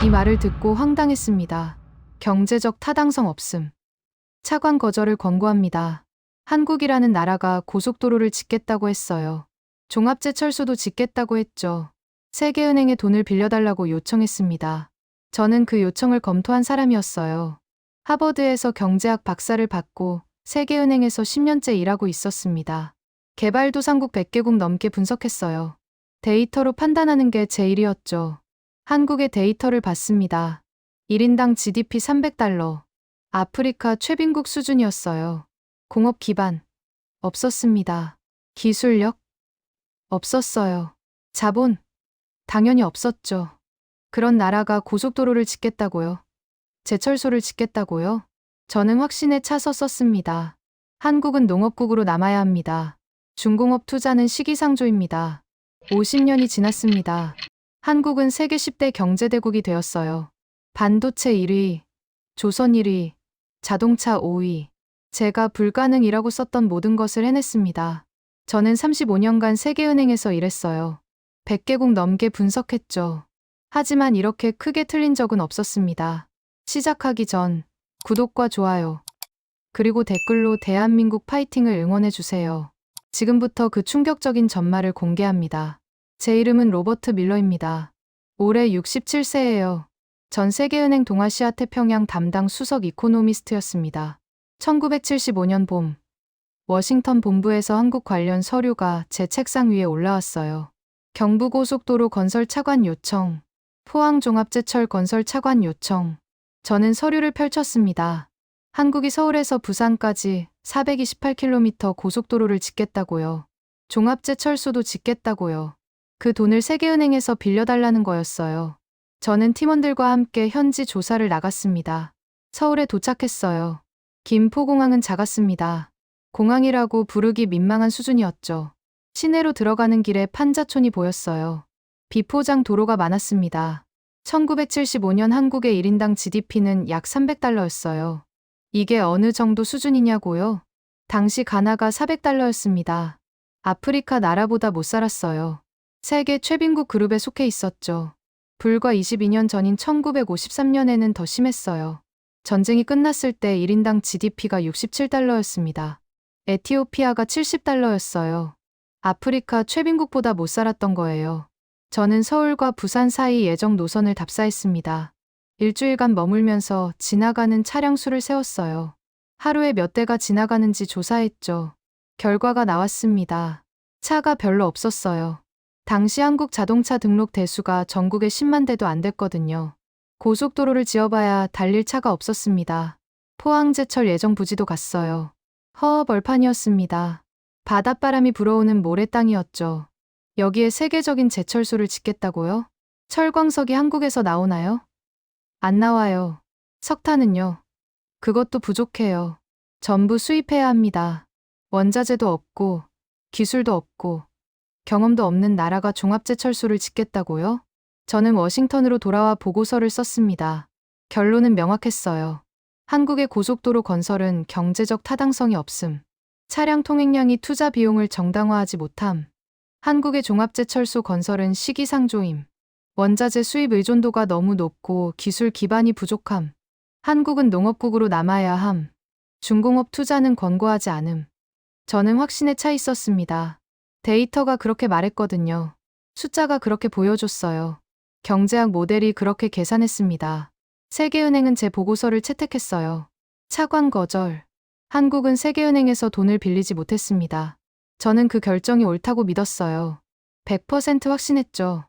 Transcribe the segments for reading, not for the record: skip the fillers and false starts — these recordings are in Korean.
이 말을 듣고 황당했습니다. 경제적 타당성 없음. 차관 거절을 권고합니다. 한국이라는 나라가 고속도로를 짓겠다고 했어요. 종합제철소도 짓겠다고 했죠. 세계은행에 돈을 빌려달라고 요청했습니다. 저는 그 요청을 검토한 사람이었어요. 하버드에서 경제학 박사를 받고 세계은행에서 10년째 일하고 있었습니다. 개발도상국 100개국 넘게 분석했어요. 데이터로 판단하는 게 제 일이었죠. 한국의 데이터를 봤습니다. 1인당 GDP 300달러. 아프리카 최빈국 수준이었어요. 공업 기반. 없었습니다. 기술력? 없었어요. 자본? 당연히 없었죠. 그런 나라가 고속도로를 짓겠다고요? 제철소를 짓겠다고요? 저는 확신에 차서 썼습니다. 한국은 농업국으로 남아야 합니다. 중공업 투자는 시기상조입니다. 50년이 지났습니다. 한국은 세계 10대 경제대국이 되었어요. 반도체 1위, 조선 1위, 자동차 5위. 제가 불가능이라고 썼던 모든 것을 해냈습니다. 저는 35년간 세계은행에서 일했어요. 100개국 넘게 분석했죠. 하지만 이렇게 크게 틀린 적은 없었습니다. 시작하기 전 구독과 좋아요, 그리고 댓글로 대한민국 파이팅을 응원해주세요. 지금부터 그 충격적인 전말을 공개합니다. 제 이름은 로버트 밀러입니다. 올해 67세예요. 전 세계은행 동아시아 태평양 담당 수석 이코노미스트였습니다. 1975년 봄, 워싱턴 본부에서 한국 관련 서류가 제 책상 위에 올라왔어요. 경부고속도로 건설 차관 요청, 포항종합제철 건설 차관 요청. 저는 서류를 펼쳤습니다. 한국이 서울에서 부산까지 428km 고속도로를 짓겠다고요. 종합제철소도 짓겠다고요. 그 돈을 세계은행에서 빌려달라는 거였어요. 저는 팀원들과 함께 현지 조사를 나갔습니다. 서울에 도착했어요. 김포공항은 작았습니다. 공항이라고 부르기 민망한 수준이었죠. 시내로 들어가는 길에 판자촌이 보였어요. 비포장 도로가 많았습니다. 1975년 한국의 1인당 GDP는 약 300달러였어요. 이게 어느 정도 수준이냐고요? 당시 가나가 400달러였습니다. 아프리카 나라보다 못 살았어요. 세계 최빈국 그룹에 속해 있었죠. 불과 22년 전인 1953년에는 더 심했어요. 전쟁이 끝났을 때 1인당 GDP가 67달러였습니다. 에티오피아가 70달러였어요. 아프리카 최빈국보다 못 살았던 거예요. 저는 서울과 부산 사이 예정 노선을 답사했습니다. 일주일간 머물면서 지나가는 차량 수를 세웠어요. 하루에 몇 대가 지나가는지 조사했죠. 결과가 나왔습니다. 차가 별로 없었어요. 당시 한국 자동차 등록 대수가 전국에 10만 대도 안 됐거든요. 고속도로를 지어봐야 달릴 차가 없었습니다. 포항제철 예정 부지도 갔어요. 허허벌판이었습니다. 바닷바람이 불어오는 모래 땅이었죠. 여기에 세계적인 제철소를 짓겠다고요? 철광석이 한국에서 나오나요? 안 나와요. 석탄은요? 그것도 부족해요. 전부 수입해야 합니다. 원자재도 없고, 기술도 없고, 경험도 없는 나라가 종합제철소를 짓겠다고요? 저는 워싱턴으로 돌아와 보고서를 썼습니다. 결론은 명확했어요. 한국의 고속도로 건설은 경제적 타당성이 없음. 차량 통행량이 투자 비용을 정당화하지 못함. 한국의 종합제철소 건설은 시기상조임. 원자재 수입 의존도가 너무 높고 기술 기반이 부족함. 한국은 농업국으로 남아야 함. 중공업 투자는 권고하지 않음. 저는 확신에 차 있었습니다. 데이터가 그렇게 말했거든요. 숫자가 그렇게 보여줬어요. 경제학 모델이 그렇게 계산했습니다. 세계은행은 제 보고서를 채택했어요. 차관 거절. 한국은 세계은행에서 돈을 빌리지 못했습니다. 저는 그 결정이 옳다고 믿었어요. 100% 확신했죠.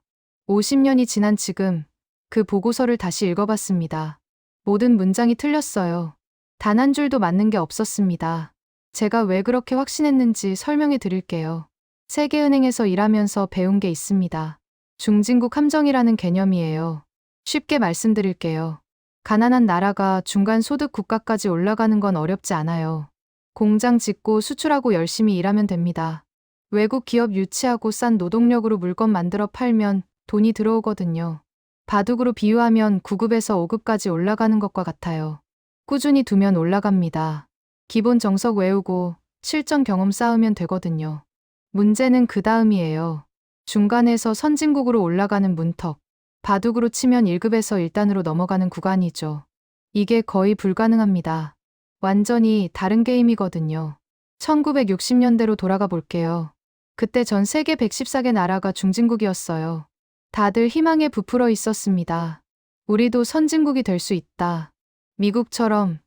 50년이 지난 지금 그 보고서를 다시 읽어봤습니다. 모든 문장이 틀렸어요. 단 한 줄도 맞는 게 없었습니다. 제가 왜 그렇게 확신했는지 설명해 드릴게요. 세계은행에서 일하면서 배운 게 있습니다. 중진국 함정이라는 개념이에요. 쉽게 말씀드릴게요. 가난한 나라가 중간 소득 국가까지 올라가는 건 어렵지 않아요. 공장 짓고 수출하고 열심히 일하면 됩니다. 외국 기업 유치하고 싼 노동력으로 물건 만들어 팔면 돈이 들어오거든요. 바둑으로 비유하면 9급에서 5급까지 올라가는 것과 같아요. 꾸준히 두면 올라갑니다. 기본 정석 외우고 실전 경험 쌓으면 되거든요. 문제는 그 다음이에요. 중간에서 선진국으로 올라가는 문턱. 바둑으로 치면 1급에서 1단으로 넘어가는 구간이죠. 이게 거의 불가능합니다. 완전히 다른 게임이거든요. 1960년대로 돌아가 볼게요. 그때 전 세계 114개 나라가 중진국이었어요. 다들 희망에 부풀어 있었습니다. 우리도 선진국이 될 수 있다. 미국처럼,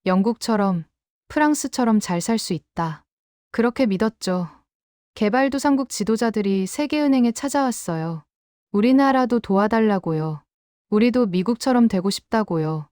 영국처럼, 프랑스처럼 잘 살 수 있다. 그렇게 믿었죠. 개발도상국 지도자들이 세계은행에 찾아왔어요. 우리나라도 도와달라고요. 우리도 미국처럼 되고 싶다고요.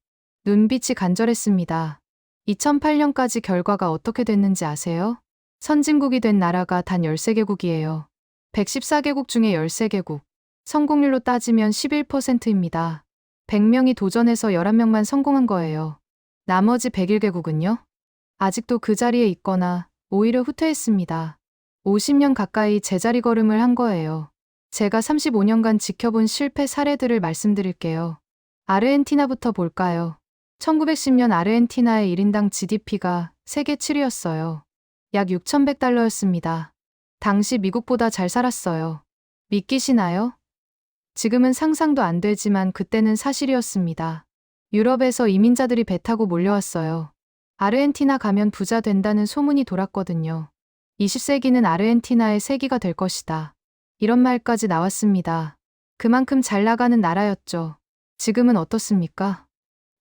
눈빛이 간절했습니다. 2008년까지 결과가 어떻게 됐는지 아세요? 선진국이 된 나라가 단 13개국이에요. 114개국 중에 13개국. 성공률로 따지면 11%입니다. 100명이 도전해서 11명만 성공한 거예요. 나머지 101개국은요? 아직도 그 자리에 있거나 오히려 후퇴했습니다. 50년 가까이 제자리 걸음을 한 거예요. 제가 35년간 지켜본 실패 사례들을 말씀드릴게요. 아르헨티나부터 볼까요? 1910년 아르헨티나의 1인당 GDP가 세계 7위였어요. 약 6,100달러였습니다. 당시 미국보다 잘 살았어요. 믿기시나요? 지금은 상상도 안 되지만 그때는 사실이었습니다. 유럽에서 이민자들이 배 타고 몰려왔어요. 아르헨티나 가면 부자 된다는 소문이 돌았거든요. 20세기는 아르헨티나의 세기가 될 것이다. 이런 말까지 나왔습니다. 그만큼 잘 나가는 나라였죠. 지금은 어떻습니까?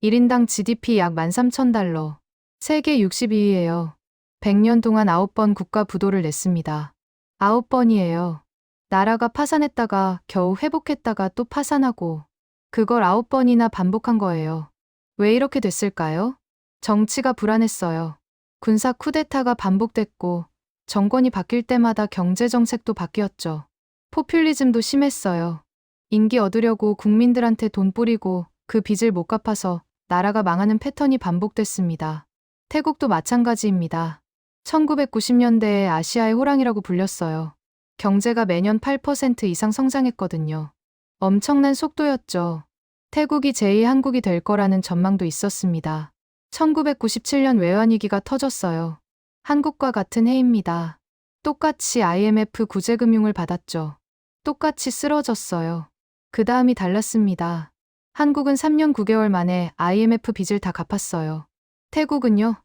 1인당 GDP 약 13,000달러. 세계 62위예요. 100년 동안 9번 국가 부도를 냈습니다. 9번이에요. 나라가 파산했다가 겨우 회복했다가 또 파산하고 그걸 9번이나 반복한 거예요. 왜 이렇게 됐을까요? 정치가 불안했어요. 군사 쿠데타가 반복됐고 정권이 바뀔 때마다 경제 정책도 바뀌었죠. 포퓰리즘도 심했어요. 인기 얻으려고 국민들한테 돈 뿌리고 그 빚을 못 갚아서 나라가 망하는 패턴이 반복됐습니다. 태국도 마찬가지입니다. 1990년대에 아시아의 호랑이라고 불렸어요. 경제가 매년 8% 이상 성장했거든요. 엄청난 속도였죠. 태국이 제2한국이 될 거라는 전망도 있었습니다. 1997년 외환위기가 터졌어요. 한국과 같은 해입니다. 똑같이 IMF 구제금융을 받았죠. 똑같이 쓰러졌어요. 그 다음이 달랐습니다. 한국은 3년 9개월 만에 IMF 빚을 다 갚았어요. 태국은요?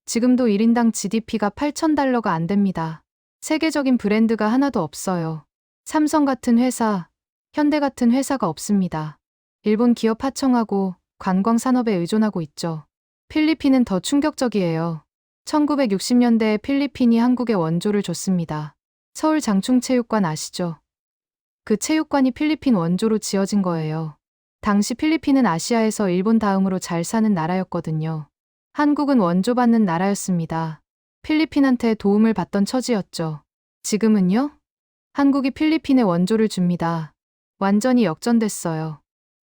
지금도 1인당 GDP가 8,000달러가 안 됩니다. 세계적인 브랜드가 하나도 없어요. 삼성 같은 회사, 현대 같은 회사가 없습니다. 일본 기업 하청하고 관광 산업에 의존하고 있죠. 필리핀은 더 충격적이에요. 1960년대에 필리핀이 한국에 원조를 줬습니다. 서울 장충체육관 아시죠? 그 체육관이 필리핀 원조로 지어진 거예요. 당시 필리핀은 아시아에서 일본 다음으로 잘 사는 나라였거든요. 한국은 원조받는 나라였습니다. 필리핀한테 도움을 받던 처지였죠. 지금은요? 한국이 필리핀에 원조를 줍니다. 완전히 역전됐어요.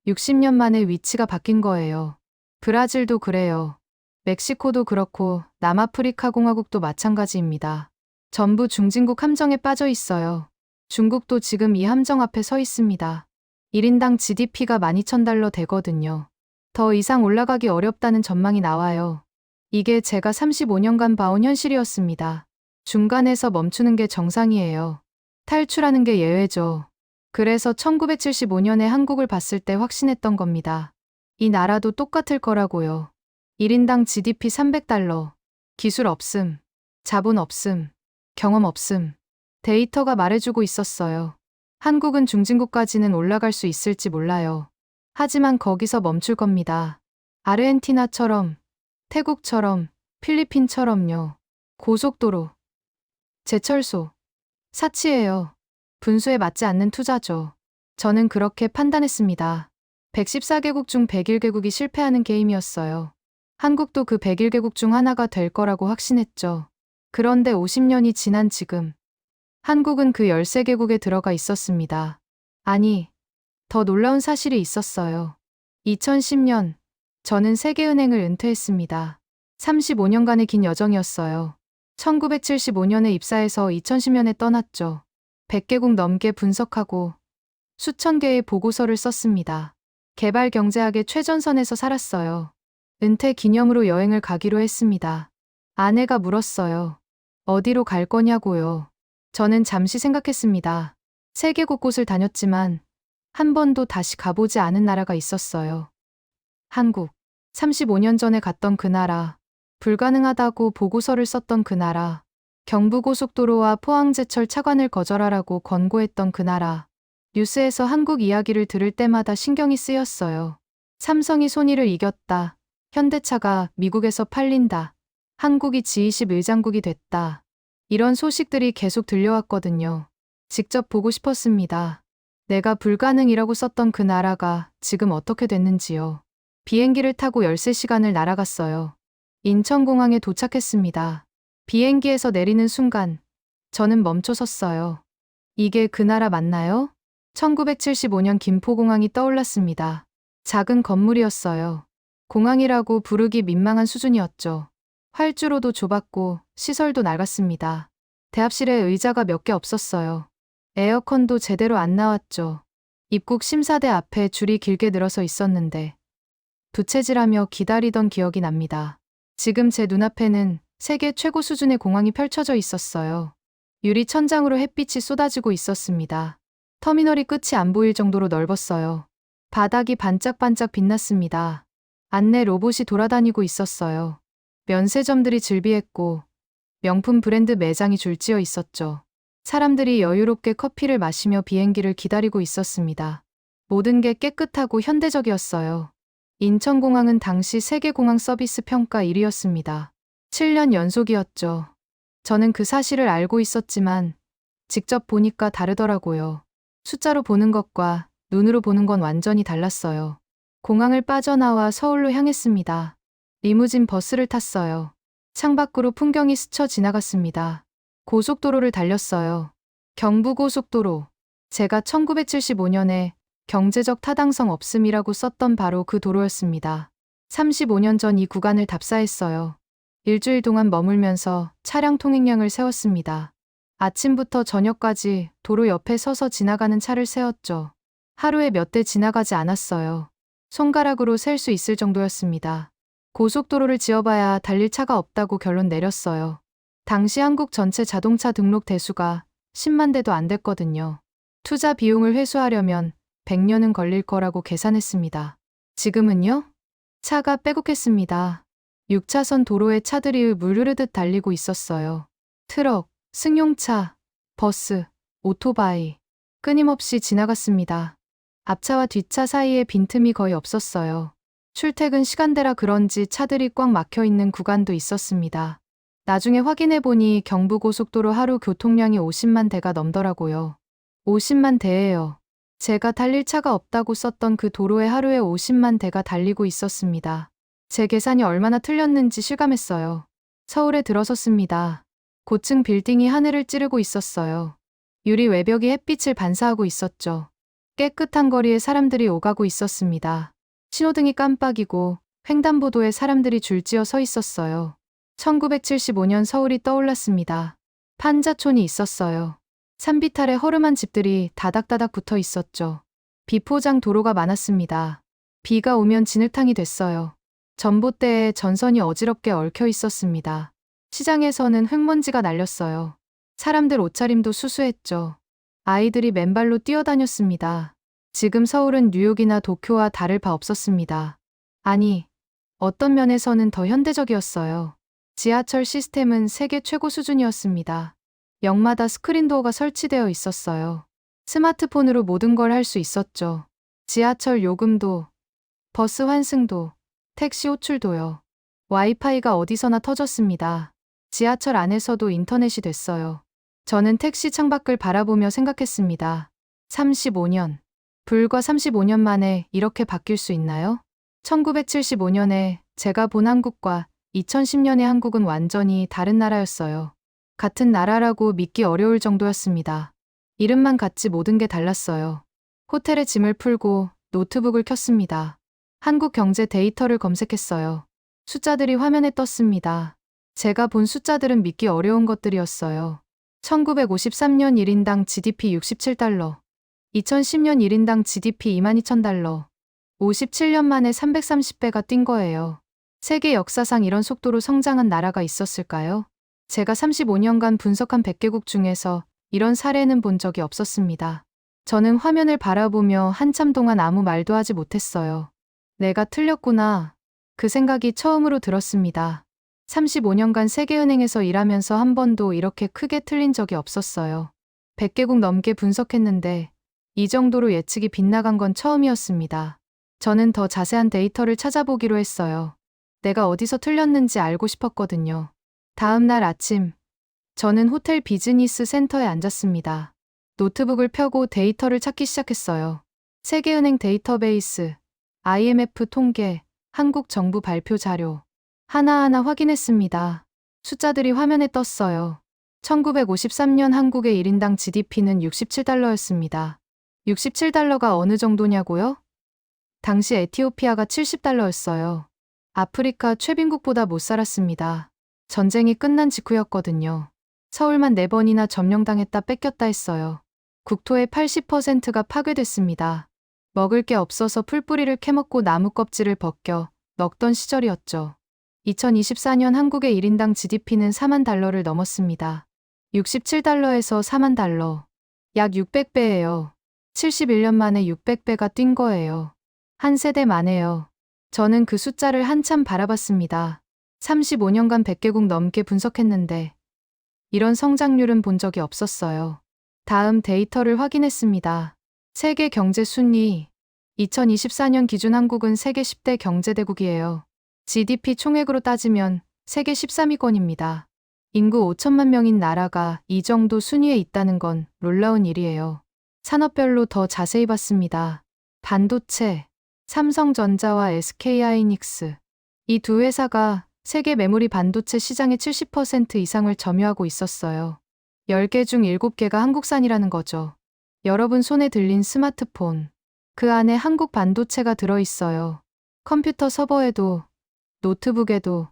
60년 만에 위치가 바뀐 거예요. 브라질도 그래요. 멕시코도 그렇고 남아프리카 공화국도 마찬가지입니다. 전부 중진국 함정에 빠져 있어요. 중국도 지금 이 함정 앞에 서 있습니다. 1인당 GDP가 12,000달러 되거든요. 더 이상 올라가기 어렵다는 전망이 나와요. 이게 제가 35년간 봐온 현실이었습니다. 중간에서 멈추는 게 정상이에요. 탈출하는 게 예외죠. 그래서 1975년에 한국을 봤을 때 확신했던 겁니다. 이 나라도 똑같을 거라고요. 1인당 GDP 300달러. 기술 없음. 자본 없음. 경험 없음. 데이터가 말해주고 있었어요. 한국은 중진국까지는 올라갈 수 있을지 몰라요. 하지만 거기서 멈출 겁니다. 아르헨티나처럼, 태국처럼, 필리핀처럼요. 고속도로, 제철소, 사치예요. 분수에 맞지 않는 투자죠. 저는 그렇게 판단했습니다. 114개국 중 101개국이 실패하는 게임이었어요. 한국도 그 101개국 중 하나가 될 거라고 확신했죠. 그런데 50년이 지난 지금, 한국은 그 13개국에 들어가 있었습니다. 아니, 더 놀라운 사실이 있었어요. 2010년, 저는 세계은행을 은퇴했습니다. 35년간의 긴 여정이었어요. 1975년에 입사해서 2010년에 떠났죠. 100개국 넘게 분석하고 수천 개의 보고서를 썼습니다. 개발 경제학의 최전선에서 살았어요. 은퇴 기념으로 여행을 가기로 했습니다. 아내가 물었어요. 어디로 갈 거냐고요. 저는 잠시 생각했습니다. 세계 곳곳을 다녔지만 한 번도 다시 가보지 않은 나라가 있었어요. 한국. 35년 전에 갔던 그 나라. 불가능하다고 보고서를 썼던 그 나라. 경부고속도로와 포항제철 차관을 거절하라고 권고했던 그 나라. 뉴스에서 한국 이야기를 들을 때마다 신경이 쓰였어요. 삼성이 소니를 이겼다. 현대차가 미국에서 팔린다. 한국이 G20 의장국이 됐다. 이런 소식들이 계속 들려왔거든요. 직접 보고 싶었습니다. 내가 불가능이라고 썼던 그 나라가 지금 어떻게 됐는지요. 비행기를 타고 13시간을 날아갔어요. 인천공항에 도착했습니다. 비행기에서 내리는 순간 저는 멈춰 섰어요. 이게 그 나라 맞나요? 1975년 김포공항이 떠올랐습니다. 작은 건물이었어요. 공항이라고 부르기 민망한 수준이었죠. 활주로도 좁았고 시설도 낡았습니다. 대합실에 의자가 몇 개 없었어요. 에어컨도 제대로 안 나왔죠. 입국 심사대 앞에 줄이 길게 늘어서 있었는데 부채질하며 기다리던 기억이 납니다. 지금 제 눈앞에는 세계 최고 수준의 공항이 펼쳐져 있었어요. 유리 천장으로 햇빛이 쏟아지고 있었습니다. 터미널이 끝이 안 보일 정도로 넓었어요. 바닥이 반짝반짝 빛났습니다. 안내 로봇이 돌아다니고 있었어요. 면세점들이 즐비했고 명품 브랜드 매장이 줄지어 있었죠. 사람들이 여유롭게 커피를 마시며 비행기를 기다리고 있었습니다. 모든 게 깨끗하고 현대적이었어요. 인천공항은 당시 세계공항 서비스 평가 1위였습니다. 7년 연속이었죠. 저는 그 사실을 알고 있었지만 직접 보니까 다르더라고요. 숫자로 보는 것과 눈으로 보는 건 완전히 달랐어요. 공항을 빠져나와 서울로 향했습니다. 리무진 버스를 탔어요. 창밖으로 풍경이 스쳐 지나갔습니다. 고속도로를 달렸어요. 경부고속도로. 제가 1975년에 경제적 타당성 없음이라고 썼던 바로 그 도로였습니다. 35년 전 이 구간을 답사했어요. 일주일 동안 머물면서 차량 통행량을 세웠습니다. 아침부터 저녁까지 도로 옆에 서서 지나가는 차를 세웠죠. 하루에 몇 대 지나가지 않았어요. 손가락으로 셀 수 있을 정도였습니다. 고속도로를 지어봐야 달릴 차가 없다고 결론 내렸어요. 당시 한국 전체 자동차 등록 대수가 10만 대도 안 됐거든요. 투자 비용을 회수하려면 100년은 걸릴 거라고 계산했습니다. 지금은요? 차가 빼곡했습니다. 6차선 도로에 차들이 물 흐르듯 달리고 있었어요. 트럭, 승용차, 버스, 오토바이 끊임없이 지나갔습니다. 앞차와 뒷차 사이에 빈틈이 거의 없었어요. 출퇴근 시간대라 그런지 차들이 꽉 막혀 있는 구간도 있었습니다. 나중에 확인해보니 경부고속도로 하루 교통량이 50만 대가 넘더라고요. 50만 대예요. 제가 달릴 차가 없다고 썼던 그 도로에 하루에 50만 대가 달리고 있었습니다. 제 계산이 얼마나 틀렸는지 실감했어요. 서울에 들어섰습니다. 고층 빌딩이 하늘을 찌르고 있었어요. 유리 외벽이 햇빛을 반사하고 있었죠. 깨끗한 거리에 사람들이 오가고 있었습니다. 신호등이 깜빡이고 횡단보도에 사람들이 줄지어 서 있었어요. 1975년 서울이 떠올랐습니다. 판자촌이 있었어요. 산비탈에 허름한 집들이 다닥다닥 붙어 있었죠. 비포장 도로가 많았습니다. 비가 오면 진흙탕이 됐어요. 전봇대에 전선이 어지럽게 얽혀 있었습니다. 시장에서는 흙먼지가 날렸어요. 사람들 옷차림도 수수했죠. 아이들이 맨발로 뛰어다녔습니다. 지금 서울은 뉴욕이나 도쿄와 다를 바 없었습니다. 아니, 어떤 면에서는 더 현대적이었어요. 지하철 시스템은 세계 최고 수준이었습니다. 역마다 스크린도어가 설치되어 있었어요. 스마트폰으로 모든 걸 할 수 있었죠. 지하철 요금도, 버스 환승도, 택시 호출도요. 와이파이가 어디서나 터졌습니다. 지하철 안에서도 인터넷이 됐어요. 저는 택시 창밖을 바라보며 생각했습니다. 35년. 불과 35년 만에 이렇게 바뀔 수 있나요? 1975년에 제가 본 한국과 2010년의 한국은 완전히 다른 나라였어요. 같은 나라라고 믿기 어려울 정도였습니다. 이름만 같지 모든 게 달랐어요. 호텔에 짐을 풀고 노트북을 켰습니다. 한국 경제 데이터를 검색했어요. 숫자들이 화면에 떴습니다. 제가 본 숫자들은 믿기 어려운 것들이었어요. 1953년 1인당 GDP 67달러, 2010년 1인당 GDP 22,000달러, 57년 만에 330배가 뛴 거예요. 세계 역사상 이런 속도로 성장한 나라가 있었을까요? 제가 35년간 분석한 100개국 중에서 이런 사례는 본 적이 없었습니다. 저는 화면을 바라보며 한참 동안 아무 말도 하지 못했어요. 내가 틀렸구나. 그 생각이 처음으로 들었습니다. 35년간 세계은행에서 일하면서 한 번도 이렇게 크게 틀린 적이 없었어요. 100개국 넘게 분석했는데 이 정도로 예측이 빗나간 건 처음이었습니다. 저는 더 자세한 데이터를 찾아보기로 했어요. 내가 어디서 틀렸는지 알고 싶었거든요. 다음 날 아침, 저는 호텔 비즈니스 센터에 앉았습니다. 노트북을 펴고 데이터를 찾기 시작했어요. 세계은행 데이터베이스, IMF 통계, 한국 정부 발표 자료. 하나하나 확인했습니다. 숫자들이 화면에 떴어요. 1953년 한국의 1인당 GDP는 67달러였습니다. 67달러가 어느 정도냐고요? 당시 에티오피아가 70달러였어요. 아프리카 최빈국보다 못 살았습니다. 전쟁이 끝난 직후였거든요. 서울만 4번이나 점령당했다 뺏겼다 했어요. 국토의 80%가 파괴됐습니다. 먹을 게 없어서 풀뿌리를 캐먹고 나무 껍질을 벗겨 먹던 시절이었죠. 2024년 한국의 1인당 GDP는 4만 달러를 넘었습니다. 67달러에서 4만 달러. 약 600배예요. 71년 만에 600배가 뛴 거예요. 한 세대 만에요. 저는 그 숫자를 한참 바라봤습니다. 35년간 100개국 넘게 분석했는데 이런 성장률은 본 적이 없었어요. 다음 데이터를 확인했습니다. 세계 경제 순위. 2024년 기준 한국은 세계 10대 경제대국이에요. GDP 총액으로 따지면 세계 13위권입니다. 인구 5천만 명인 나라가 이 정도 순위에 있다는 건 놀라운 일이에요. 산업별로 더 자세히 봤습니다. 반도체, 삼성전자와 SK하이닉스. 이 두 회사가 세계 메모리 반도체 시장의 70% 이상을 점유하고 있었어요. 10개 중 7개가 한국산이라는 거죠. 여러분 손에 들린 스마트폰. 그 안에 한국 반도체가 들어있어요. 컴퓨터 서버에도, 노트북에도,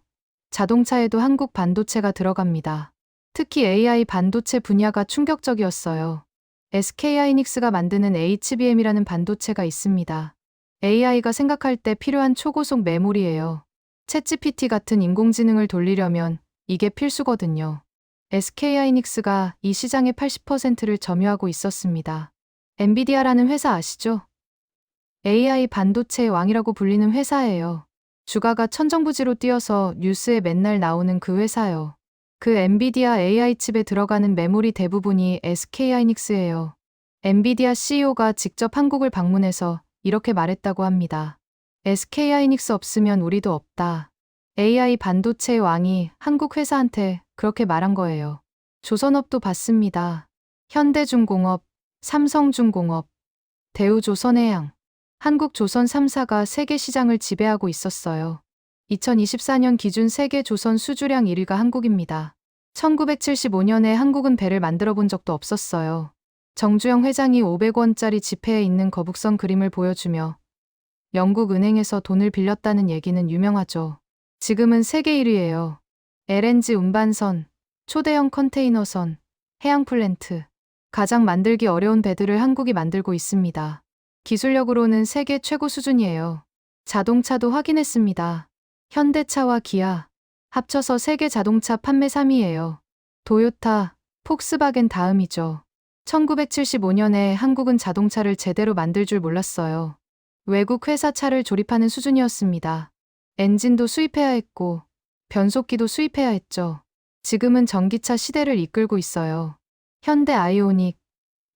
자동차에도 한국 반도체가 들어갑니다. 특히 AI 반도체 분야가 충격적이었어요. SK하이닉스가 만드는 HBM이라는 반도체가 있습니다. AI가 생각할 때 필요한 초고속 메모리예요. 챗GPT 같은 인공지능을 돌리려면 이게 필수거든요. SK하이닉스가 이 시장의 80%를 점유하고 있었습니다. 엔비디아라는 회사 아시죠? AI 반도체의 왕이라고 불리는 회사예요. 주가가 천정부지로 뛰어서 뉴스에 맨날 나오는 그 회사요. 그 엔비디아 AI 칩에 들어가는 메모리 대부분이 SK하이닉스예요. 엔비디아 CEO가 직접 한국을 방문해서 이렇게 말했다고 합니다. SK하이닉스 없으면 우리도 없다. AI 반도체의 왕이 한국 회사한테 그렇게 말한 거예요. 조선업도 봤습니다. 현대중공업, 삼성중공업, 대우조선해양, 한국조선 3사가 세계 시장을 지배하고 있었어요. 2024년 기준 세계 조선 수주량 1위가 한국입니다. 1975년에 한국은 배를 만들어 본 적도 없었어요. 정주영 회장이 500원짜리 지폐에 있는 거북선 그림을 보여주며 영국 은행에서 돈을 빌렸다는 얘기는 유명하죠. 지금은 세계 1위예요. LNG 운반선, 초대형 컨테이너선, 해양 플랜트. 가장 만들기 어려운 배들을 한국이 만들고 있습니다. 기술력으로는 세계 최고 수준이에요. 자동차도 확인했습니다. 현대차와 기아, 합쳐서 세계 자동차 판매 3위예요. 도요타, 폭스바겐 다음이죠. 1975년에 한국은 자동차를 제대로 만들 줄 몰랐어요. 외국 회사 차를 조립하는 수준이었습니다. 엔진도 수입해야 했고, 변속기도 수입해야 했죠. 지금은 전기차 시대를 이끌고 있어요. 현대 아이오닉,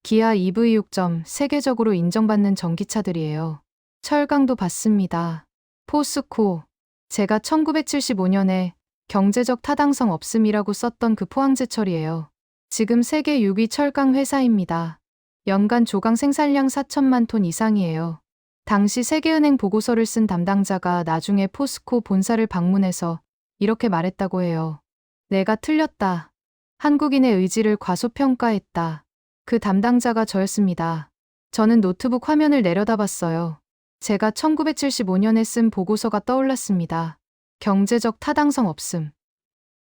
기아 EV6점 세계적으로 인정받는 전기차들이에요. 철강도 봤습니다. 포스코, 제가 1975년에 경제적 타당성 없음이라고 썼던 그 포항제철이에요. 지금 세계 6위 철강 회사입니다. 연간 조강 생산량 4천만 톤 이상이에요. 당시 세계은행 보고서를 쓴 담당자가 나중에 포스코 본사를 방문해서 이렇게 말했다고 해요. 내가 틀렸다. 한국인의 의지를 과소평가했다. 그 담당자가 저였습니다. 저는 노트북 화면을 내려다봤어요. 제가 1975년에 쓴 보고서가 떠올랐습니다. 경제적 타당성 없음.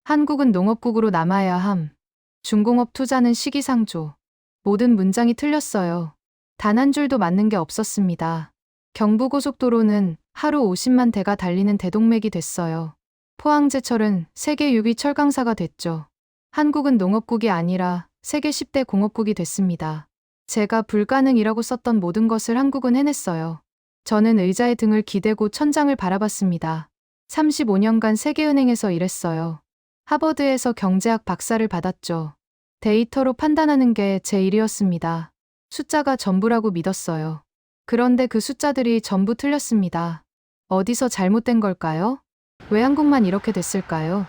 한국은 농업국으로 남아야 함. 중공업 투자는 시기상조. 모든 문장이 틀렸어요. 단 한 줄도 맞는 게 없었습니다. 경부고속도로는 하루 50만 대가 달리는 대동맥이 됐어요. 포항제철은 세계 6위 철강사가 됐죠. 한국은 농업국이 아니라 세계 10대 공업국이 됐습니다. 제가 불가능이라고 썼던 모든 것을 한국은 해냈어요. 저는 의자에 등을 기대고 천장을 바라봤습니다. 35년간 세계은행에서 일했어요. 하버드에서 경제학 박사를 받았죠. 데이터로 판단하는 게 제 일이었습니다. 숫자가 전부라고 믿었어요. 그런데 그 숫자들이 전부 틀렸습니다. 어디서 잘못된 걸까요? 왜 한국만 이렇게 됐을까요?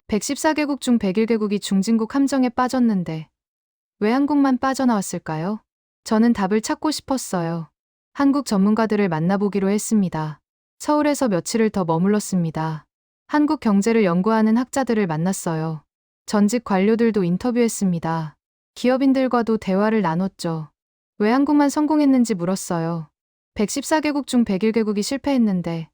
114개국 중 101개국이 중진국 함정에 빠졌는데 왜 한국만 빠져나왔을까요? 저는 답을 찾고 싶었어요. 한국 전문가들을 만나보기로 했습니다. 서울에서 며칠을 더 머물렀습니다. 한국 경제를 연구하는 학자들을 만났어요. 전직 관료들도 인터뷰했습니다. 기업인들과도 대화를 나눴죠. 왜 한국만 성공했는지 물었어요. 114개국 중 101개국이 실패했는데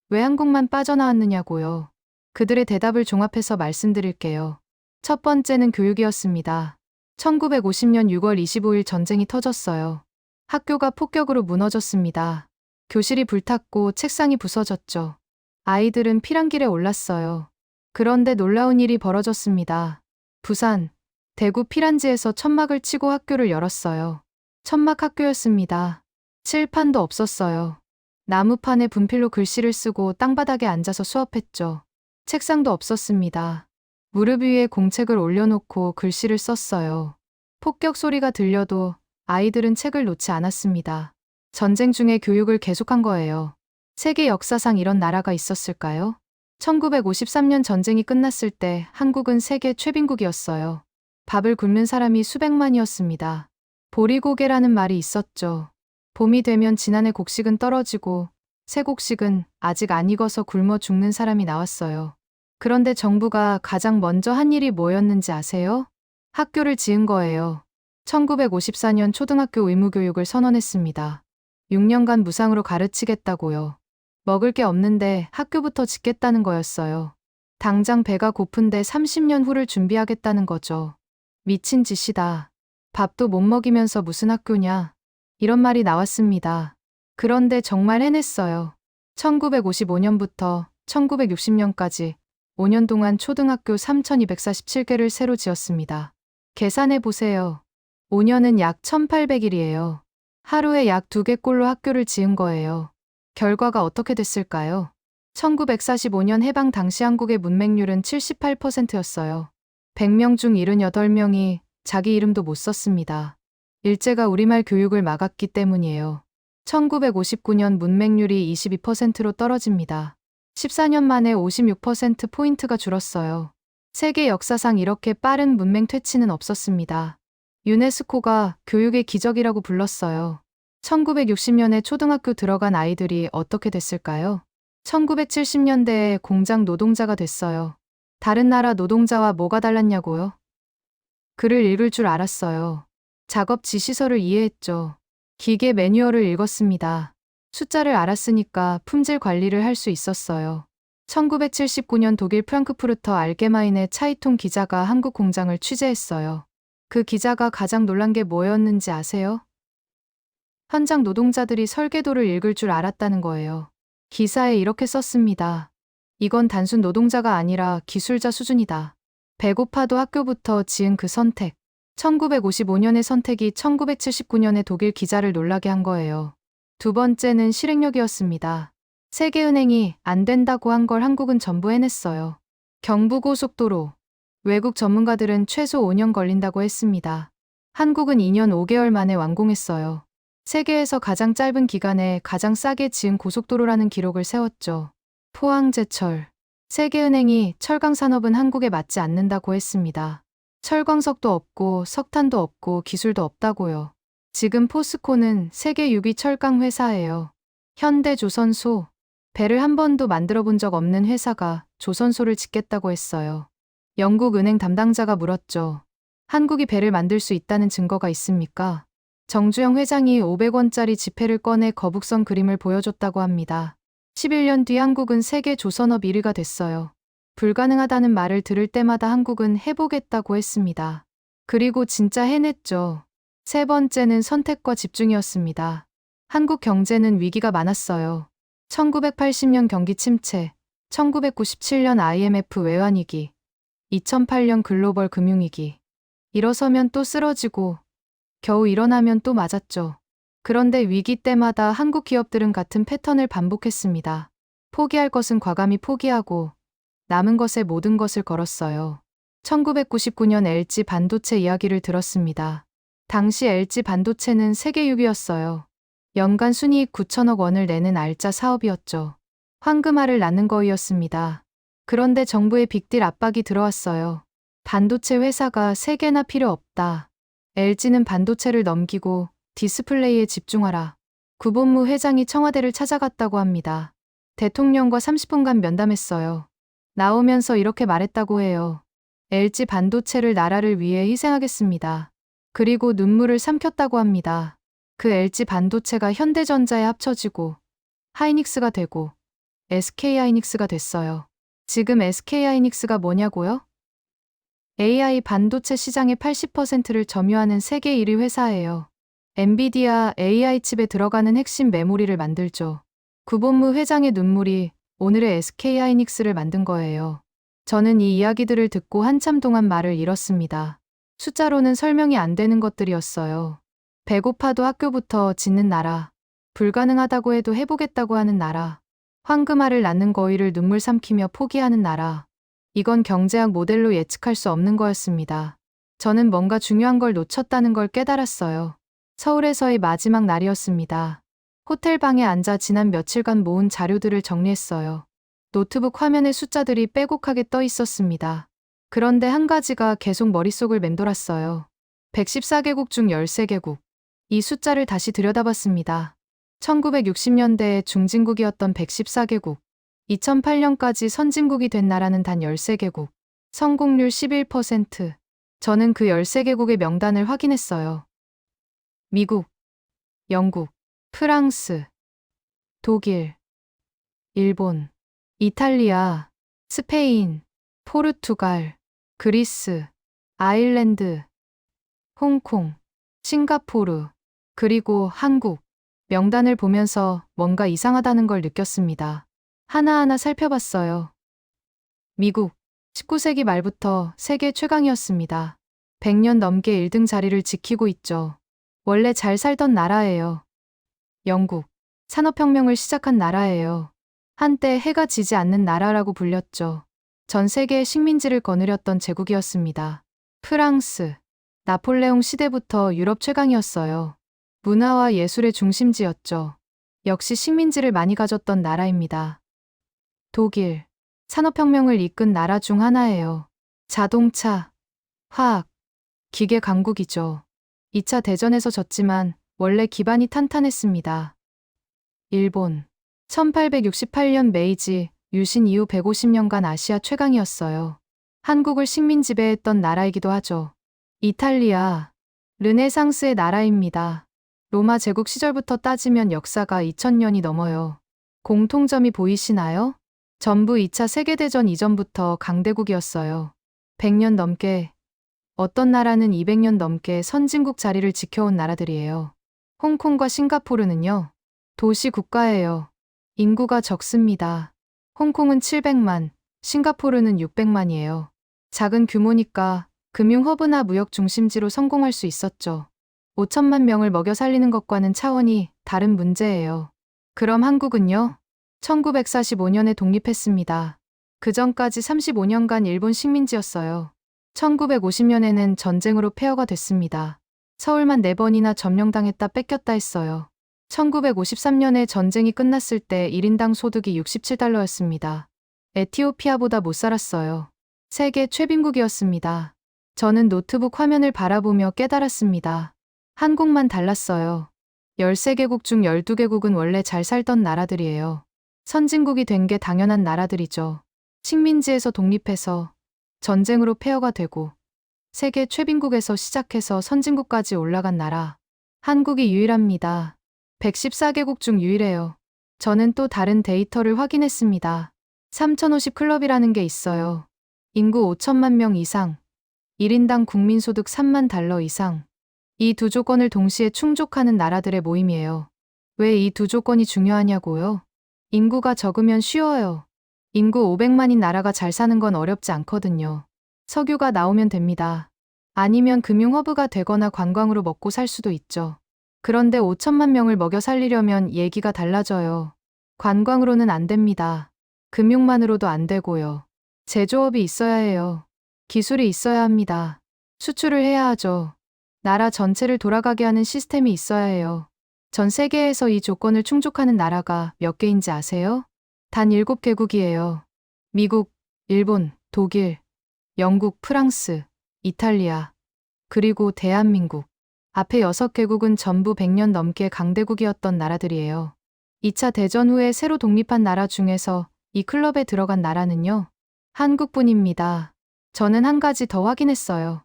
왜 한국만 빠져나왔느냐고요. 그들의 대답을 종합해서 말씀드릴게요. 첫 번째는 교육이었습니다. 1950년 6월 25일 전쟁이 터졌어요. 학교가 폭격으로 무너졌습니다. 교실이 불탔고 책상이 부서졌죠. 아이들은 피랑길에 올랐어요. 그런데 놀라운 일이 벌어졌습니다. 부산, 대구 피란지에서 천막을 치고 학교를 열었어요. 천막 학교였습니다. 칠판도 없었어요. 나무판에 분필로 글씨를 쓰고 땅바닥에 앉아서 수업했죠. 책상도 없었습니다. 무릎 위에 공책을 올려놓고 글씨를 썼어요. 폭격 소리가 들려도 아이들은 책을 놓지 않았습니다. 전쟁 중에 교육을 계속한 거예요. 세계 역사상 이런 나라가 있었을까요? 1953년 전쟁이 끝났을 때 한국은 세계 최빈국이었어요. 밥을 굶는 사람이 수백만이었습니다. 보리고개라는 말이 있었죠. 봄이 되면 지난해 곡식은 떨어지고 새 곡식은 아직 안 익어서 굶어 죽는 사람이 나왔어요. 그런데 정부가 가장 먼저 한 일이 뭐였는지 아세요? 학교를 지은 거예요. 1954년 초등학교 의무교육을 선언했습니다. 6년간 무상으로 가르치겠다고요. 먹을 게 없는데 학교부터 짓겠다는 거였어요. 당장 배가 고픈데 30년 후를 준비하겠다는 거죠. 미친 짓이다. 밥도 못 먹이면서 무슨 학교냐. 이런 말이 나왔습니다. 그런데 정말 해냈어요. 1955년부터 1960년까지 5년 동안 초등학교 3,247개를 새로 지었습니다. 계산해 보세요. 5년은 약 1,800일이에요. 하루에 약 2개꼴로 학교를 지은 거예요. 결과가 어떻게 됐을까요? 1945년 해방 당시 한국의 문맹률은 78%였어요. 100명 중 78명이 자기 이름도 못 썼습니다. 일제가 우리말 교육을 막았기 때문이에요. 1959년 문맹률이 22%로 떨어집니다. 14년 만에 56%포인트가 줄었어요. 세계 역사상 이렇게 빠른 문맹 퇴치는 없었습니다. 유네스코가 교육의 기적이라고 불렀어요. 1960년에 초등학교 들어간 아이들이 어떻게 됐을까요? 1970년대에 공장 노동자가 됐어요. 다른 나라 노동자와 뭐가 달랐냐고요? 글을 읽을 줄 알았어요. 작업 지시서를 이해했죠. 기계 매뉴얼을 읽었습니다. 숫자를 알았으니까 품질 관리를 할 수 있었어요. 1979년 독일 프랑크푸르터 알게마인의 차이통 기자가 한국 공장을 취재했어요. 그 기자가 가장 놀란 게 뭐였는지 아세요? 현장 노동자들이 설계도를 읽을 줄 알았다는 거예요. 기사에 이렇게 썼습니다. 이건 단순 노동자가 아니라 기술자 수준이다. 배고파도 학교부터 지은 그 선택. 1955년의 선택이 1979년의 독일 기자를 놀라게 한 거예요. 두 번째는 실행력이었습니다. 세계은행이 안 된다고 한 걸 한국은 전부 해냈어요. 경부고속도로. 외국 전문가들은 최소 5년 걸린다고 했습니다. 한국은 2년 5개월 만에 완공했어요. 세계에서 가장 짧은 기간에 가장 싸게 지은 고속도로라는 기록을 세웠죠. 포항제철. 세계은행이 철강 산업은 한국에 맞지 않는다고 했습니다. 철광석도 없고 석탄도 없고 기술도 없다고요. 지금 포스코는 세계 6위 철강 회사예요. 현대조선소. 배를 한 번도 만들어 본 적 없는 회사가 조선소를 짓겠다고 했어요. 영국 은행 담당자가 물었죠. 한국이 배를 만들 수 있다는 증거가 있습니까? 정주영 회장이 500원짜리 지폐를 꺼내 거북선 그림을 보여줬다고 합니다. 11년 뒤 한국은 세계 조선업 1위가 됐어요. 불가능하다는 말을 들을 때마다 한국은 해보겠다고 했습니다. 그리고 진짜 해냈죠. 세 번째는 선택과 집중이었습니다. 한국 경제는 위기가 많았어요. 1980년 경기 침체, 1997년 IMF 외환위기, 2008년 글로벌 금융위기. 일어서면 또 쓰러지고 겨우 일어나면 또 맞았죠. 그런데 위기 때마다 한국 기업들은 같은 패턴을 반복했습니다. 포기할 것은 과감히 포기하고 남은 것에 모든 것을 걸었어요. 1999년 LG 반도체 이야기를 들었습니다. 당시 LG 반도체는 세계 6위였어요. 연간 순이익 9천억 원을 내는 알짜 사업이었죠. 황금알을 낳는 거였습니다. 그런데 정부의 빅딜 압박이 들어왔어요. 반도체 회사가 3개나 필요 없다. LG는 반도체를 넘기고 디스플레이에 집중하라. 구본무 회장이 청와대를 찾아갔다고 합니다. 대통령과 30분간 면담했어요. 나오면서 이렇게 말했다고 해요. LG 반도체를 나라를 위해 희생하겠습니다. 그리고 눈물을 삼켰다고 합니다. 그 LG 반도체가 현대전자에 합쳐지고 하이닉스가 되고 SK하이닉스가 됐어요. 지금 SK하이닉스가 뭐냐고요? AI 반도체 시장의 80%를 점유하는 세계 1위 회사예요. 엔비디아 AI 칩에 들어가는 핵심 메모리를 만들죠. 구본무 회장의 눈물이 오늘의 SK하이닉스를 만든 거예요. 저는 이 이야기들을 듣고 한참 동안 말을 잃었습니다. 숫자로는 설명이 안 되는 것들이었어요. 배고파도 학교부터 짓는 나라, 불가능하다고 해도 해보겠다고 하는 나라, 황금알을 낳는 거위를 눈물 삼키며 포기하는 나라. 이건 경제학 모델로 예측할 수 없는 거였습니다. 저는 뭔가 중요한 걸 놓쳤다는 걸 깨달았어요. 서울에서의 마지막 날이었습니다. 호텔 방에 앉아 지난 며칠간 모은 자료들을 정리했어요. 노트북 화면에 숫자들이 빼곡하게 떠 있었습니다. 그런데 한 가지가 계속 머릿속을 맴돌았어요. 114개국 중 13개국. 이 숫자를 다시 들여다봤습니다. 1960년대에 중진국이었던 114개국. 2008년까지 선진국이 된 나라는 단 13개국. 성공률 11%. 저는 그 13개국의 명단을 확인했어요. 미국, 영국, 프랑스, 독일, 일본, 이탈리아, 스페인, 포르투갈, 그리스, 아일랜드, 홍콩, 싱가포르, 그리고 한국. 명단을 보면서 뭔가 이상하다는 걸 느꼈습니다. 하나하나 살펴봤어요. 미국, 19세기 말부터 세계 최강이었습니다. 100년 넘게 1등 자리를 지키고 있죠. 원래 잘 살던 나라예요. 영국, 산업혁명을 시작한 나라예요. 한때 해가 지지 않는 나라라고 불렸죠. 전 세계의 식민지를 거느렸던 제국이었습니다. 프랑스, 나폴레옹 시대부터 유럽 최강이었어요. 문화와 예술의 중심지였죠. 역시 식민지를 많이 가졌던 나라입니다. 독일, 산업혁명을 이끈 나라 중 하나예요. 자동차, 화학, 기계 강국이죠. 2차 대전에서 졌지만 원래 기반이 탄탄했습니다. 일본, 1868년 메이지 유신 이후 150년간 아시아 최강이었어요. 한국을 식민 지배했던 나라이기도 하죠. 이탈리아, 르네상스의 나라입니다. 로마 제국 시절부터 따지면 역사가 2000년이 넘어요. 공통점이 보이시나요? 전부 2차 세계대전 이전부터 강대국이었어요. 100년 넘게, 어떤 나라는 200년 넘게 선진국 자리를 지켜온 나라들이에요. 홍콩과 싱가포르는요, 도시 국가예요. 인구가 적습니다. 홍콩은 700만, 싱가포르는 600만이에요. 작은 규모니까 금융 허브나 무역 중심지로 성공할 수 있었죠. 5천만 명을 먹여 살리는 것과는 차원이 다른 문제예요. 그럼 한국은요? 1945년에 독립했습니다. 그 전까지 35년간 일본 식민지였어요. 1950년에는 전쟁으로 폐허가 됐습니다. 서울만 4번이나 점령당했다 뺏겼다 했어요. 1953년에 전쟁이 끝났을 때 1인당 소득이 67달러였습니다. 에티오피아보다 못 살았어요. 세계 최빈국이었습니다. 저는 노트북 화면을 바라보며 깨달았습니다. 한국만 달랐어요. 13개국 중 12개국은 원래 잘 살던 나라들이에요. 선진국이 된 게 당연한 나라들이죠. 식민지에서 독립해서 전쟁으로 폐허가 되고 세계 최빈국에서 시작해서 선진국까지 올라간 나라. 한국이 유일합니다. 114개국 중 유일해요. 저는 또 다른 데이터를 확인했습니다. 3050 클럽이라는 게 있어요. 인구 5천만 명 이상, 1인당 국민소득 3만 달러 이상. 이 두 조건을 동시에 충족하는 나라들의 모임이에요. 왜 이 두 조건이 중요하냐고요? 인구가 적으면 쉬워요. 인구 500만인 나라가 잘 사는 건 어렵지 않거든요. 석유가 나오면 됩니다. 아니면 금융허브가 되거나 관광으로 먹고 살 수도 있죠. 그런데 5천만 명을 먹여 살리려면 얘기가 달라져요. 관광으로는 안 됩니다. 금융만으로도 안 되고요. 제조업이 있어야 해요. 기술이 있어야 합니다. 수출을 해야 하죠. 나라 전체를 돌아가게 하는 시스템이 있어야 해요. 전 세계에서 이 조건을 충족하는 나라가 몇 개인지 아세요? 단 7개국이에요. 미국, 일본, 독일, 영국, 프랑스, 이탈리아, 그리고 대한민국. 앞에 6개국은 전부 100년 넘게 강대국이었던 나라들이에요. 2차 대전 후에 새로 독립한 나라 중에서 이 클럽에 들어간 나라는요, 한국뿐입니다. 저는 한 가지 더 확인했어요.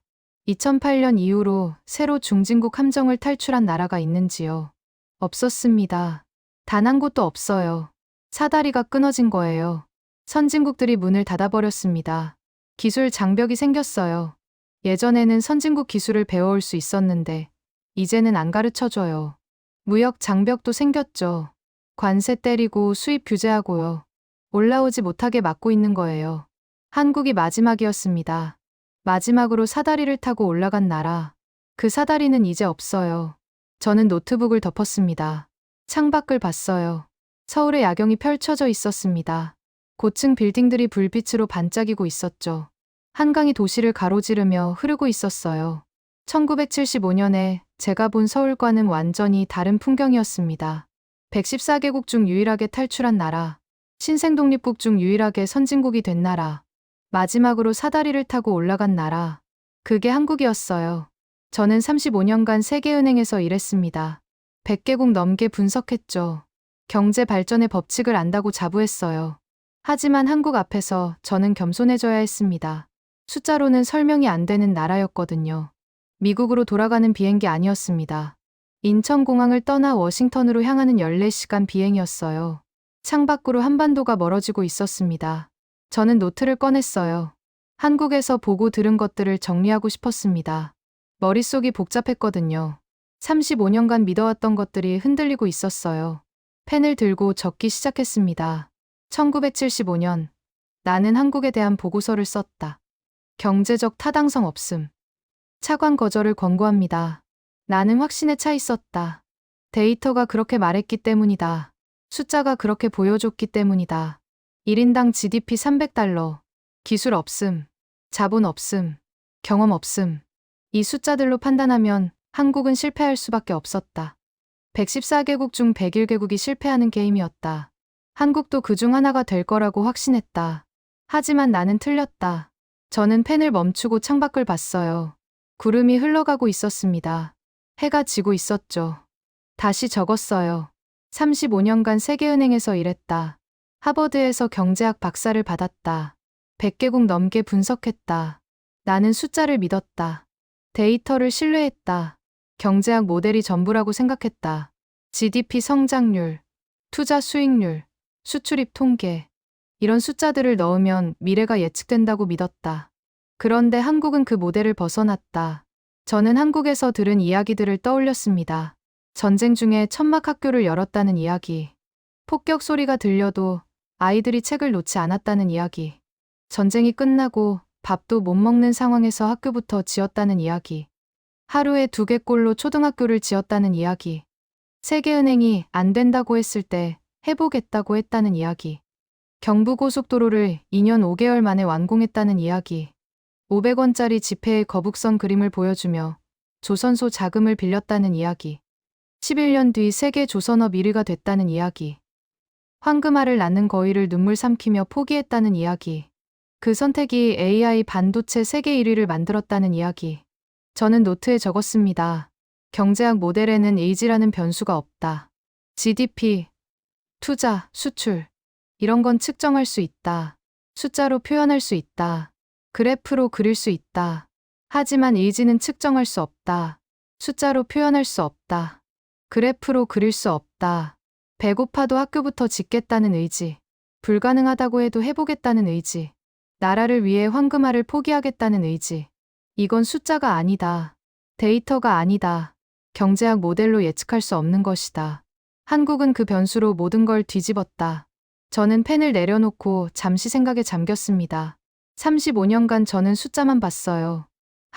2008년 이후로 새로 중진국 함정을 탈출한 나라가 있는지요? 없었습니다. 단 한 곳도 없어요. 사다리가 끊어진 거예요. 선진국들이 문을 닫아버렸습니다. 기술 장벽이 생겼어요. 예전에는 선진국 기술을 배워올 수 있었는데 이제는 안 가르쳐줘요. 무역 장벽도 생겼죠. 관세 때리고 수입 규제하고요. 올라오지 못하게 막고 있는 거예요. 한국이 마지막이었습니다. 마지막으로 사다리를 타고 올라간 나라. 그 사다리는 이제 없어요. 저는 노트북을 덮었습니다. 창밖을 봤어요. 서울의 야경이 펼쳐져 있었습니다. 고층 빌딩들이 불빛으로 반짝이고 있었죠. 한강이 도시를 가로지르며 흐르고 있었어요. 1975년에 제가 본 서울과는 완전히 다른 풍경이었습니다. 114개국 중 유일하게 탈출한 나라. 신생독립국 중 유일하게 선진국이 된 나라. 마지막으로 사다리를 타고 올라간 나라. 그게 한국이었어요. 저는 35년간 세계은행에서 일했습니다. 100개국 넘게 분석했죠. 경제 발전의 법칙을 안다고 자부했어요. 하지만 한국 앞에서 저는 겸손해져야 했습니다. 숫자로는 설명이 안 되는 나라였거든요. 미국으로 돌아가는 비행기 아니었습니다. 인천공항을 떠나 워싱턴으로 향하는 14시간 비행이었어요. 창밖으로 한반도가 멀어지고 있었습니다. 저는 노트를 꺼냈어요. 한국에서 보고 들은 것들을 정리하고 싶었습니다. 머릿속이 복잡했거든요. 35년간 믿어왔던 것들이 흔들리고 있었어요. 펜을 들고 적기 시작했습니다. 1975년, 나는 한국에 대한 보고서를 썼다. 경제적 타당성 없음. 차관 거절을 권고합니다. 나는 확신에 차 있었다. 데이터가 그렇게 말했기 때문이다. 숫자가 그렇게 보여줬기 때문이다. 1인당 GDP 300달러. 기술 없음. 자본 없음. 경험 없음. 이 숫자들로 판단하면 한국은 실패할 수밖에 없었다. 114개국 중 101개국이 실패하는 게임이었다. 한국도 그중 하나가 될 거라고 확신했다. 하지만 나는 틀렸다. 저는 펜을 멈추고 창밖을 봤어요. 구름이 흘러가고 있었습니다. 해가 지고 있었죠. 다시 적었어요. 35년간 세계은행에서 일했다. 하버드에서 경제학 박사를 받았다. 100개국 넘게 분석했다. 나는 숫자를 믿었다. 데이터를 신뢰했다. 경제학 모델이 전부라고 생각했다. GDP 성장률, 투자 수익률, 수출입 통계. 이런 숫자들을 넣으면 미래가 예측된다고 믿었다. 그런데 한국은 그 모델을 벗어났다. 저는 한국에서 들은 이야기들을 떠올렸습니다. 전쟁 중에 천막 학교를 열었다는 이야기. 폭격 소리가 들려도 아이들이 책을 놓지 않았다는 이야기. 전쟁이 끝나고 밥도 못 먹는 상황에서 학교부터 지었다는 이야기. 하루에 2개꼴로 초등학교를 지었다는 이야기. 세계은행이 안 된다고 했을 때 해보겠다고 했다는 이야기. 경부고속도로를 2년 5개월 만에 완공했다는 이야기. 500원짜리 지폐의 거북선 그림을 보여주며 조선소 자금을 빌렸다는 이야기. 11년 뒤 세계 조선업 1위가 됐다는 이야기. 황금알을 낳는 거위를 눈물 삼키며 포기했다는 이야기. 그 선택이 AI 반도체 세계 1위를 만들었다는 이야기. 저는 노트에 적었습니다. 경제학 모델에는 의지라는 변수가 없다. GDP, 투자, 수출. 이런 건 측정할 수 있다. 숫자로 표현할 수 있다. 그래프로 그릴 수 있다. 하지만 의지는 측정할 수 없다. 숫자로 표현할 수 없다. 그래프로 그릴 수 없다. 배고파도 학교부터 짓겠다는 의지. 불가능하다고 해도 해보겠다는 의지. 나라를 위해 황금알을 포기하겠다는 의지. 이건 숫자가 아니다. 데이터가 아니다. 경제학 모델로 예측할 수 없는 것이다. 한국은 그 변수로 모든 걸 뒤집었다. 저는 펜을 내려놓고 잠시 생각에 잠겼습니다. 35년간 저는 숫자만 봤어요.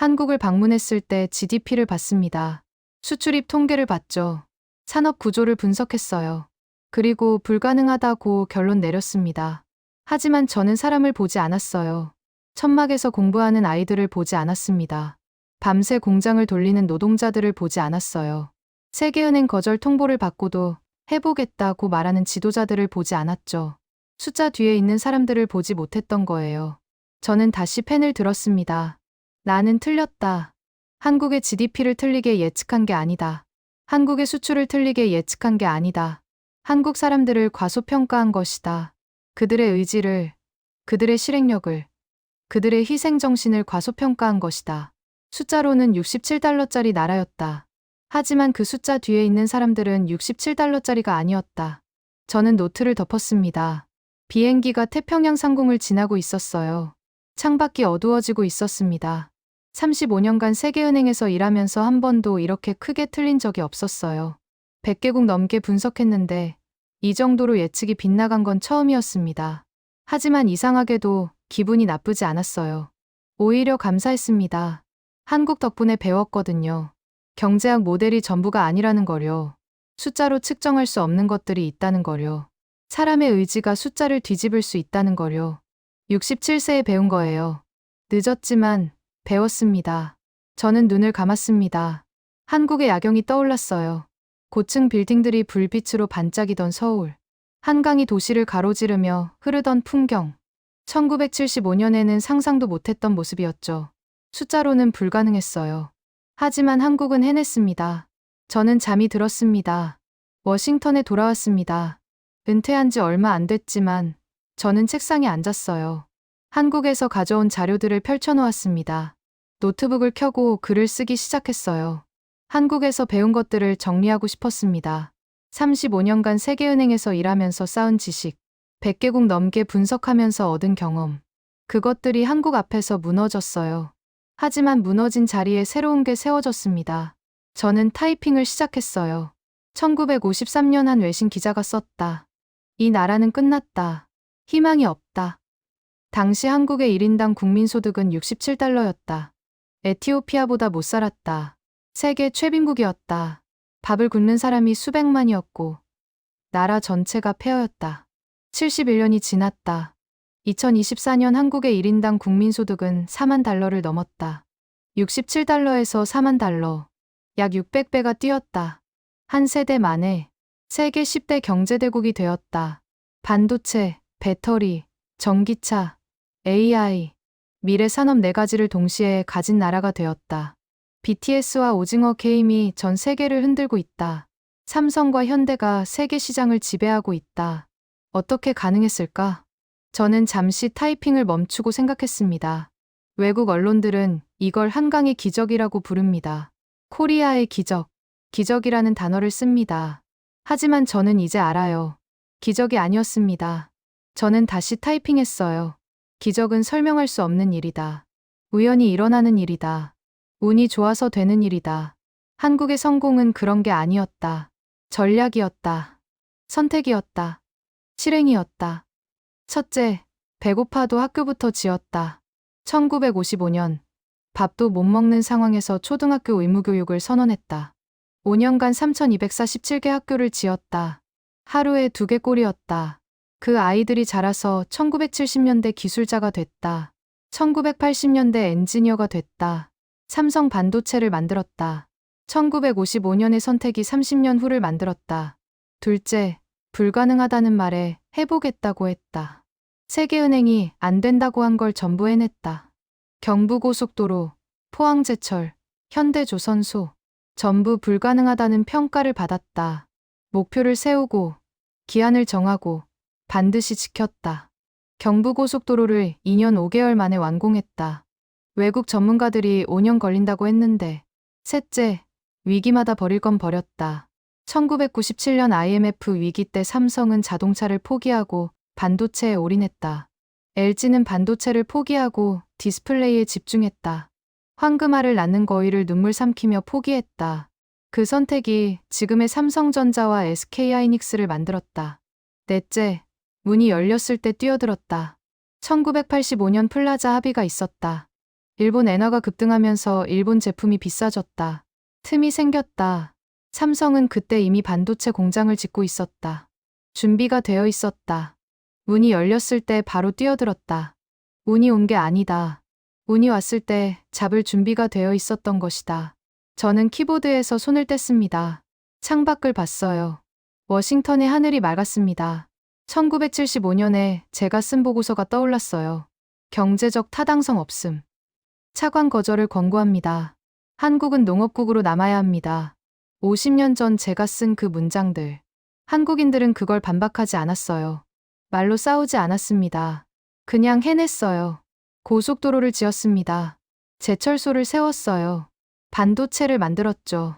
한국을 방문했을 때 GDP를 봤습니다. 수출입 통계를 봤죠. 산업 구조를 분석했어요. 그리고 불가능하다고 결론 내렸습니다. 하지만 저는 사람을 보지 않았어요. 천막에서 공부하는 아이들을 보지 않았습니다. 밤새 공장을 돌리는 노동자들을 보지 않았어요. 세계은행 거절 통보를 받고도 해보겠다고 말하는 지도자들을 보지 않았죠. 숫자 뒤에 있는 사람들을 보지 못했던 거예요. 저는 다시 펜을 들었습니다. 나는 틀렸다. 한국의 GDP를 틀리게 예측한 게 아니다. 한국의 수출을 틀리게 예측한 게 아니다. 한국 사람들을 과소평가한 것이다. 그들의 의지를, 그들의 실행력을, 그들의 희생정신을 과소평가한 것이다. 숫자로는 67달러짜리 나라였다. 하지만 그 숫자 뒤에 있는 사람들은 67달러짜리가 아니었다. 저는 노트를 덮었습니다. 비행기가 태평양 상공을 지나고 있었어요. 창밖이 어두워지고 있었습니다. 35년간 세계은행에서 일하면서 한 번도 이렇게 크게 틀린 적이 없었어요. 100개국 넘게 분석했는데 이 정도로 예측이 빗나간 건 처음이었습니다. 하지만 이상하게도 기분이 나쁘지 않았어요. 오히려 감사했습니다. 한국 덕분에 배웠거든요. 경제학 모델이 전부가 아니라는 거요. 숫자로 측정할 수 없는 것들이 있다는 거요. 사람의 의지가 숫자를 뒤집을 수 있다는 거요. 67세에 배운 거예요. 늦었지만 배웠습니다. 저는 눈을 감았습니다. 한국의 야경이 떠올랐어요. 고층 빌딩들이 불빛으로 반짝이던 서울. 한강이 도시를 가로지르며 흐르던 풍경. 1975년에는 상상도 못했던 모습이었죠. 숫자로는 불가능했어요. 하지만 한국은 해냈습니다. 저는 잠이 들었습니다. 워싱턴에 돌아왔습니다. 은퇴한 지 얼마 안 됐지만 저는 책상에 앉았어요. 한국에서 가져온 자료들을 펼쳐놓았습니다. 노트북을 켜고 글을 쓰기 시작했어요. 한국에서 배운 것들을 정리하고 싶었습니다. 35년간 세계은행에서 일하면서 쌓은 지식, 100개국 넘게 분석하면서 얻은 경험. 그것들이 한국 앞에서 무너졌어요. 하지만 무너진 자리에 새로운 게 세워졌습니다. 저는 타이핑을 시작했어요. 1953년 한 외신 기자가 썼다. 이 나라는 끝났다. 희망이 없다. 당시 한국의 1인당 국민소득은 67달러였다. 에티오피아보다 못 살았다. 세계 최빈국이었다. 밥을 굶는 사람이 수백만이었고 나라 전체가 폐허였다. 71년이 지났다. 2024년 한국의 1인당 국민소득은 4만 달러를 넘었다. 67달러에서 4만 달러. 약 600배가 뛰었다. 한 세대 만에 세계 10대 경제대국이 되었다. 반도체, 배터리, 전기차, AI, 미래 산업 4가지를 동시에 가진 나라가 되었다. BTS와 오징어 게임이 전 세계를 흔들고 있다. 삼성과 현대가 세계 시장을 지배하고 있다. 어떻게 가능했을까? 저는 잠시 타이핑을 멈추고 생각했습니다. 외국 언론들은 이걸 한강의 기적이라고 부릅니다. 코리아의 기적, 기적이라는 단어를 씁니다. 하지만 저는 이제 알아요. 기적이 아니었습니다. 저는 다시 타이핑했어요. 기적은 설명할 수 없는 일이다. 우연히 일어나는 일이다. 운이 좋아서 되는 일이다. 한국의 성공은 그런 게 아니었다. 전략이었다. 선택이었다. 실행이었다. 첫째, 배고파도 학교부터 지었다. 1955년, 밥도 못 먹는 상황에서 초등학교 의무교육을 선언했다. 5년간 3247개 학교를 지었다. 하루에 2개꼴이었다. 그 아이들이 자라서 1970년대 기술자가 됐다. 1980년대 엔지니어가 됐다. 삼성 반도체를 만들었다. 1955년의 선택이 30년 후를 만들었다. 둘째, 불가능하다는 말에 해보겠다고 했다. 세계은행이 안 된다고 한 걸 전부 해냈다. 경부고속도로, 포항제철, 현대조선소, 전부 불가능하다는 평가를 받았다. 목표를 세우고, 기한을 정하고, 반드시 지켰다. 경부고속도로를 2년 5개월 만에 완공했다. 외국 전문가들이 5년 걸린다고 했는데. 셋째, 위기마다 버릴 건 버렸다. 1997년 IMF 위기 때 삼성은 자동차를 포기하고 반도체에 올인했다. LG는 반도체를 포기하고 디스플레이에 집중했다. 황금알을 낳는 거위를 눈물 삼키며 포기했다. 그 선택이 지금의 삼성전자와 SK하이닉스를 만들었다. 넷째, 문이 열렸을 때 뛰어들었다. 1985년 플라자 합의가 있었다. 일본 엔화가 급등하면서 일본 제품이 비싸졌다. 틈이 생겼다. 삼성은 그때 이미 반도체 공장을 짓고 있었다. 준비가 되어 있었다. 문이 열렸을 때 바로 뛰어들었다. 운이 온 게 아니다. 운이 왔을 때 잡을 준비가 되어 있었던 것이다. 저는 키보드에서 손을 뗐습니다. 창밖을 봤어요. 워싱턴의 하늘이 맑았습니다. 1975년에 제가 쓴 보고서가 떠올랐어요. 경제적 타당성 없음. 차관 거절을 권고합니다. 한국은 농업국으로 남아야 합니다. 50년 전 제가 쓴 그 문장들. 한국인들은 그걸 반박하지 않았어요. 말로 싸우지 않았습니다. 그냥 해냈어요. 고속도로를 지었습니다. 제철소를 세웠어요. 반도체를 만들었죠.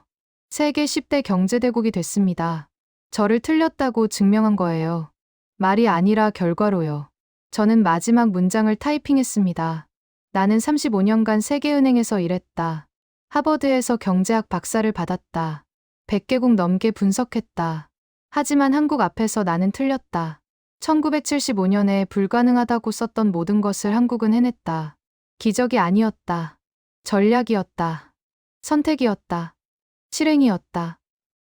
세계 10대 경제대국이 됐습니다. 저를 틀렸다고 증명한 거예요. 말이 아니라 결과로요. 저는 마지막 문장을 타이핑했습니다. 나는 35년간 세계은행에서 일했다. 하버드에서 경제학 박사를 받았다. 100개국 넘게 분석했다. 하지만 한국 앞에서 나는 틀렸다. 1975년에 불가능하다고 썼던 모든 것을 한국은 해냈다. 기적이 아니었다. 전략이었다. 선택이었다. 실행이었다.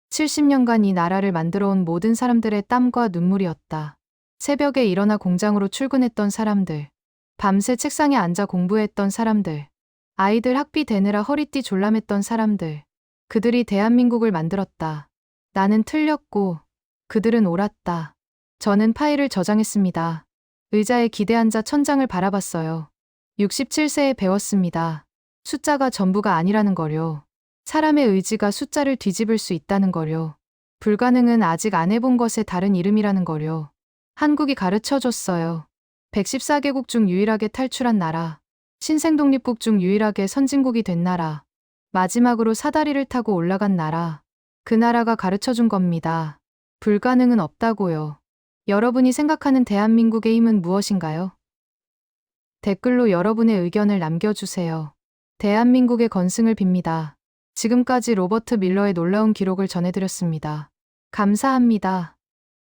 70년간 이 나라를 만들어 온 모든 사람들의 땀과 눈물이었다. 새벽에 일어나 공장으로 출근했던 사람들. 밤새 책상에 앉아 공부했던 사람들. 아이들 학비 대느라 허리띠 졸라맸던 사람들. 그들이 대한민국을 만들었다. 나는 틀렸고 그들은 옳았다. 저는 파일을 저장했습니다. 의자에 기대앉아 천장을 바라봤어요. 67세에 배웠습니다. 숫자가 전부가 아니라는 거요. 사람의 의지가 숫자를 뒤집을 수 있다는 거요. 불가능은 아직 안 해본 것의 다른 이름이라는 거요. 한국이 가르쳐줬어요. 114개국 중 유일하게 탈출한 나라. 신생독립국 중 유일하게 선진국이 된 나라. 마지막으로 사다리를 타고 올라간 나라. 그 나라가 가르쳐준 겁니다. 불가능은 없다고요. 여러분이 생각하는 대한민국의 힘은 무엇인가요? 댓글로 여러분의 의견을 남겨주세요. 대한민국의 건승을 빕니다. 지금까지 로버트 밀러의 놀라운 기록을 전해드렸습니다. 감사합니다.